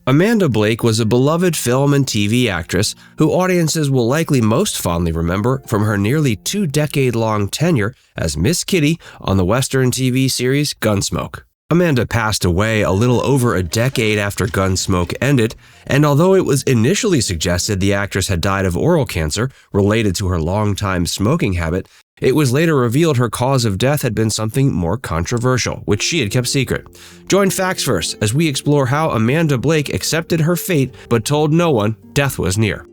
Amanda Blake was a beloved film and TV actress who audiences will likely most fondly remember from her nearly 2-decade-long tenure as Miss Kitty on the Western TV series Gunsmoke. Amanda passed away a little over a decade after Gunsmoke ended, and although it was initially suggested the actress had died of oral cancer related to her longtime smoking habit, it was later revealed her cause of death had been something more controversial, which she had kept secret. Join Facts First as we explore how Amanda Blake accepted her fate but told no one death was near.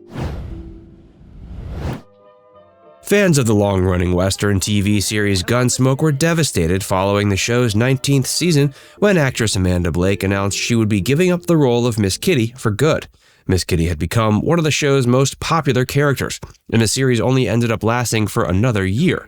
Fans of the long-running Western TV series Gunsmoke were devastated following the show's 19th season when actress Amanda Blake announced she would be giving up the role of Miss Kitty for good. Miss Kitty had become one of the show's most popular characters, and the series only ended up lasting for another year.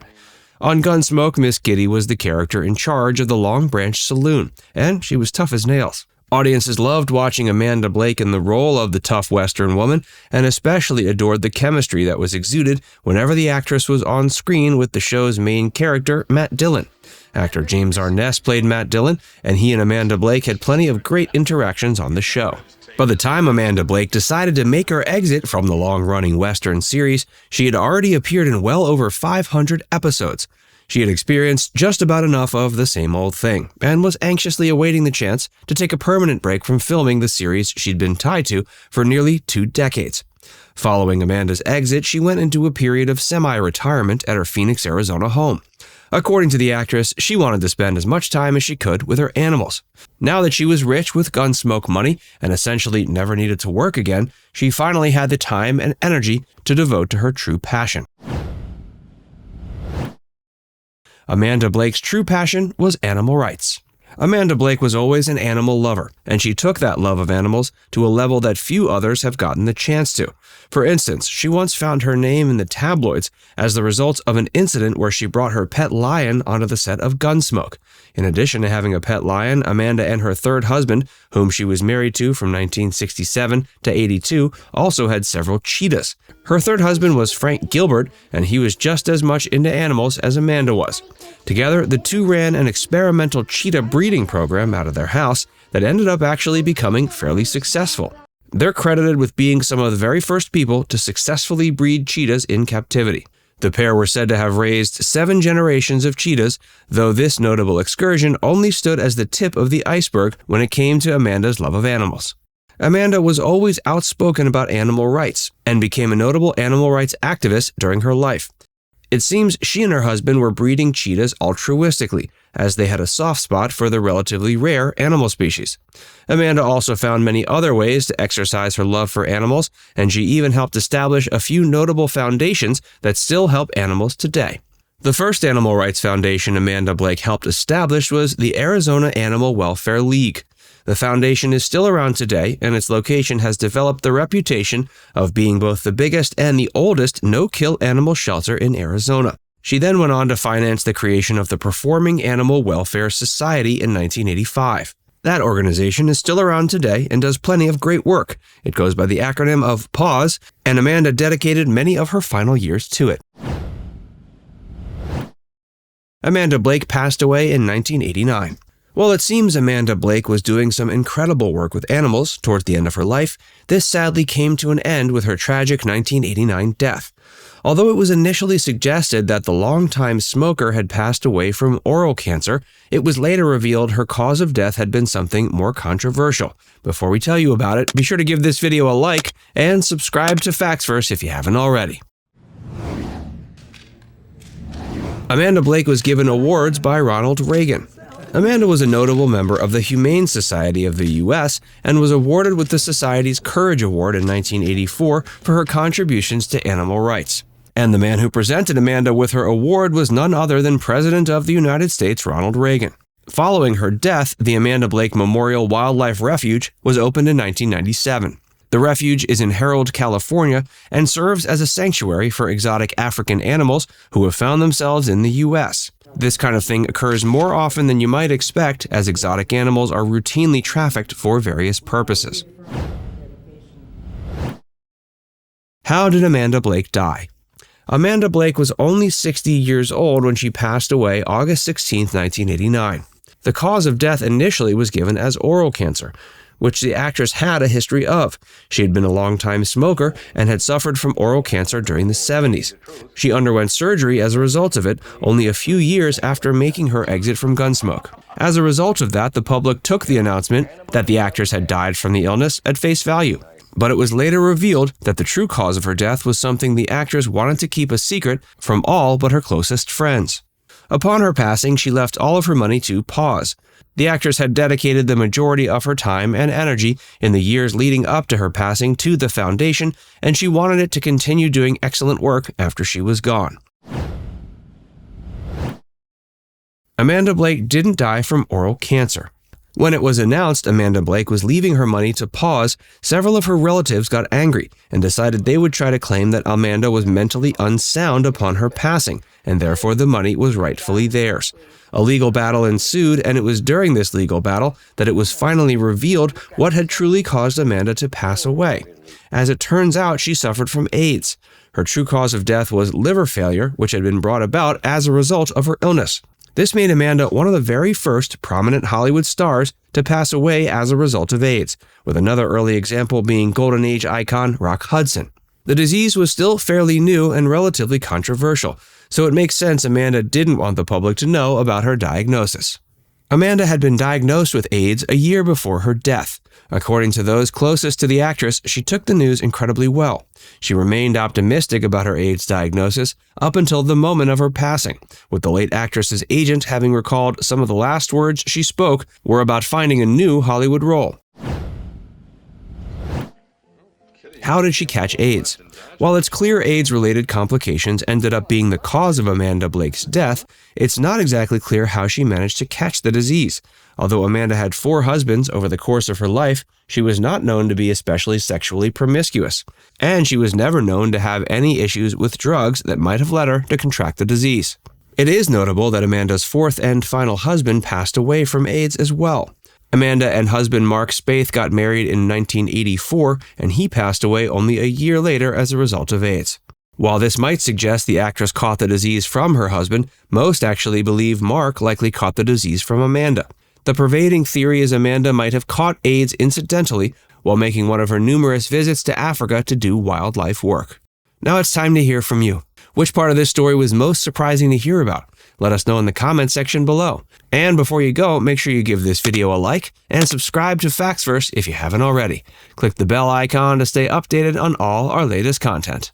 On Gunsmoke, Miss Kitty was the character in charge of the Long Branch Saloon, and she was tough as nails. Audiences loved watching Amanda Blake in the role of the tough Western woman, and especially adored the chemistry that was exuded whenever the actress was on screen with the show's main character, Matt Dillon. Actor James Arness played Matt Dillon, and he and Amanda Blake had plenty of great interactions on the show. By the time Amanda Blake decided to make her exit from the long-running Western series, she had already appeared in well over 500 episodes. She had experienced just about enough of the same old thing, and was anxiously awaiting the chance to take a permanent break from filming the series she'd been tied to for nearly 2 decades. Following Amanda's exit, she went into a period of semi-retirement at her Phoenix, Arizona home. According to the actress, she wanted to spend as much time as she could with her animals. Now that she was rich with Gunsmoke money and essentially never needed to work again, she finally had the time and energy to devote to her true passion. Amanda Blake's true passion was animal rights. Amanda Blake was always an animal lover, and she took that love of animals to a level that few others have gotten the chance to. For instance, she once found her name in the tabloids as the result of an incident where she brought her pet lion onto the set of Gunsmoke. In addition to having a pet lion, Amanda and her third husband, whom she was married to from 1967 to 82, also had several cheetahs. Her third husband was Frank Gilbert, and he was just as much into animals as Amanda was. Together, the two ran an experimental cheetah breeding program out of their house that ended up actually becoming fairly successful. They're credited with being some of the very first people to successfully breed cheetahs in captivity. The pair were said to have raised 7 generations of cheetahs, though this notable excursion only stood as the tip of the iceberg when it came to Amanda's love of animals. Amanda was always outspoken about animal rights and became a notable animal rights activist during her life. It seems she and her husband were breeding cheetahs altruistically, as they had a soft spot for the relatively rare animal species. Amanda also found many other ways to exercise her love for animals, and she even helped establish a few notable foundations that still help animals today. The first animal rights foundation Amanda Blake helped establish was the Arizona Animal Welfare League. The foundation is still around today, and its location has developed the reputation of being both the biggest and the oldest no-kill animal shelter in Arizona. She then went on to finance the creation of the Performing Animal Welfare Society in 1985. That organization is still around today and does plenty of great work. It goes by the acronym of PAWS, and Amanda dedicated many of her final years to it. Amanda Blake passed away in 1989. While it seems Amanda Blake was doing some incredible work with animals towards the end of her life, this sadly came to an end with her tragic 1989 death. Although it was initially suggested that the longtime smoker had passed away from oral cancer, it was later revealed her cause of death had been something more controversial. Before we tell you about it, be sure to give this video a like and subscribe to Facts First if you haven't already. Amanda Blake was given awards by Ronald Reagan. Amanda was a notable member of the Humane Society of the U.S. and was awarded with the Society's Courage Award in 1984 for her contributions to animal rights. And the man who presented Amanda with her award was none other than President of the United States, Ronald Reagan. Following her death, the Amanda Blake Memorial Wildlife Refuge was opened in 1997. The refuge is in Harold, California, and serves as a sanctuary for exotic African animals who have found themselves in the U.S. This kind of thing occurs more often than you might expect, as exotic animals are routinely trafficked for various purposes. How did Amanda Blake die? Amanda Blake was only 60 years old when she passed away August 16, 1989. The cause of death initially was given as oral cancer. which the actress had a history of. She had been a longtime smoker and had suffered from oral cancer during the 70s. She underwent surgery as a result of it only a few years after making her exit from Gunsmoke. As a result of that, the public took the announcement that the actress had died from the illness at face value. But it was later revealed that the true cause of her death was something the actress wanted to keep a secret from all but her closest friends. Upon her passing, she left all of her money to Pause. The actress had dedicated the majority of her time and energy in the years leading up to her passing to the foundation, and she wanted it to continue doing excellent work after she was gone. Amanda Blake didn't die from oral cancer. When it was announced Amanda Blake was leaving her money to Pause, several of her relatives got angry and decided they would try to claim that Amanda was mentally unsound upon her passing, and therefore the money was rightfully theirs. A legal battle ensued, and it was during this legal battle that it was finally revealed what had truly caused Amanda to pass away. As it turns out, she suffered from AIDS. Her true cause of death was liver failure, which had been brought about as a result of her illness. This made Amanda one of the very first prominent Hollywood stars to pass away as a result of AIDS, with another early example being Golden Age icon Rock Hudson. The disease was still fairly new and relatively controversial, so it makes sense Amanda didn't want the public to know about her diagnosis. Amanda had been diagnosed with AIDS a year before her death. According to those closest to the actress, she took the news incredibly well. She remained optimistic about her AIDS diagnosis up until the moment of her passing, with the late actress's agent having recalled some of the last words she spoke were about finding a new Hollywood role. How did she catch AIDS? While it's clear AIDS-related complications ended up being the cause of Amanda Blake's death, it's not exactly clear how she managed to catch the disease. Although Amanda had 4 husbands over the course of her life, she was not known to be especially sexually promiscuous, and she was never known to have any issues with drugs that might have led her to contract the disease. It is notable that Amanda's 4th and final husband passed away from AIDS as well. Amanda and husband Mark Spaeth got married in 1984, and he passed away only a year later as a result of AIDS. While this might suggest the actress caught the disease from her husband, most actually believe Mark likely caught the disease from Amanda. The pervading theory is Amanda might have caught AIDS incidentally while making one of her numerous visits to Africa to do wildlife work. Now it's time to hear from you. Which part of this story was most surprising to hear about? Let us know in the comments section below. And before you go, make sure you give this video a like and subscribe to Factsverse if you haven't already. Click the bell icon to stay updated on all our latest content.